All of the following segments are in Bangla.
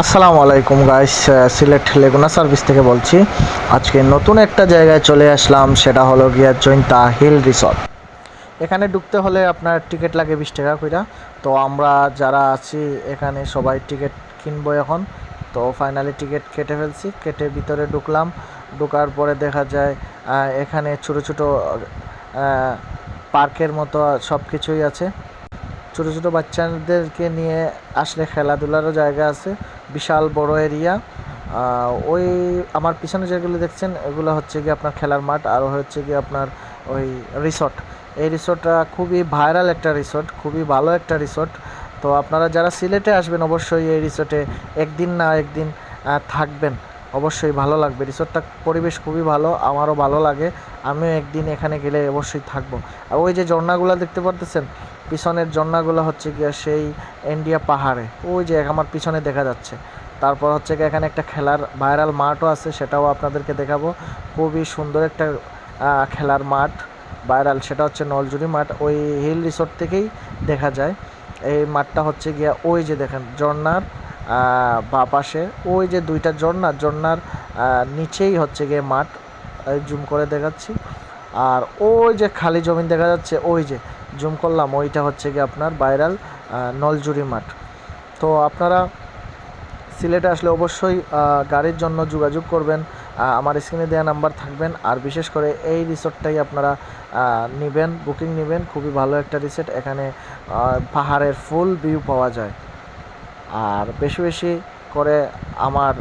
আসসালামু আলাইকুম গাইস, সিলেট লেগুনা সার্ভিস থেকে বলছি। আজকে নতুন একটা জায়গায় চলে আসলাম, সেটা হলো গিয়া জৈন্তা হিল রিসর্ট। এখানে ঢুকতে হলে আপনার টিকিট লাগে 20 টাকা কইরা। তো আমরা যারা আছি এখানে সবাই টিকিট কিনবো এখন। তো ফাইনালি টিকিট কেটে ফেলছি, কেটে ভিতরে ঢুকলাম। ঢোকার পরে দেখা যায় এখানে ছোটো ছোটো পার্কের মতো সব কিছুই আছে। ছোটো ছোটো বাচ্চাদেরকে নিয়ে আসলে খেলাধুলারও জায়গা আছে, বিশাল বড় এরিয়া। ওই আমার পিছনে যেগুলো দেখছেন এগুলো হচ্ছে গিয়ে আপনার খেলার মাঠ, আর হচ্ছে গিয়ে আপনার ওই রিসর্ট। এই রিসর্টটা খুবই ভাইরাল একটা রিসর্ট, খুবই ভালো একটা রিসর্ট। তো আপনারা যারা সিলেটে আসবেন অবশ্যই এই রিসর্টে একদিন না একদিন থাকবেন, অবশ্যই ভালো লাগবে। রিসর্টটা পরিবেশ খুবই ভালো, আমারও ভালো লাগে। আমিও একদিন এখানে গেলে অবশ্যই থাকবো। আর ওই যে ঝর্ণাগুলো দেখতে পারতেছেন, পিছনের ঝর্ণাগুলো হচ্ছে গিয়ে সেই ইন্ডিয়া পাহাড়ে, ওই যে আমার পিছনে দেখা যাচ্ছে। তারপর হচ্ছে গিয়ে এখানে একটা খেলার ভাইরাল মাঠও আছে, সেটাও আপনাদেরকে দেখাবো। খুবই সুন্দর একটা খেলার মাঠ ভাইরাল, সেটা হচ্ছে নলজুরি মাঠ। ওই হিল রিসোর্ট থেকেই দেখা যায়। এই মাঠটা হচ্ছে গিয়া ওই যে দেখেন ঝর্ণার বা পাশে ওই যে দুইটা ঝর্ণার নিচেই হচ্ছে গিয়ে মাঠ। জুম করে দেখাচ্ছি। আর ওই যে খালি জমিন দেখা যাচ্ছে, ওই যে জুম করলাম, ওইটা হচ্ছে গিয়ে আপনার ভাইরাল নলজুরি মাঠ। তো আপনারা সিলেটে আসলে অবশ্যই গাড়ির জন্য যোগাযোগ করবেন, আমার স্ক্রিনে দেওয়া নাম্বার থাকবেন। আর বিশেষ করে এই রিসোর্টটাই আপনারা নেবেন, বুকিং নেবেন। খুবই ভালো একটা রিসোর্ট, এখানে পাহাড়ের ফুল ভিউ পাওয়া যায়। আর বেশি বেশি করে আমার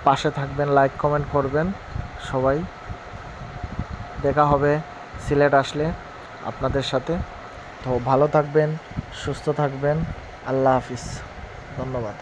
পাশে থাকবেন, লাইক কমেন্ট করবেন সবাই। দেখা হবে সিলেট আসলে আপনাদের সাথে। তো ভালো থাকবেন, সুস্থ থাকবেন। আল্লাহ হাফিজ, ধন্যবাদ।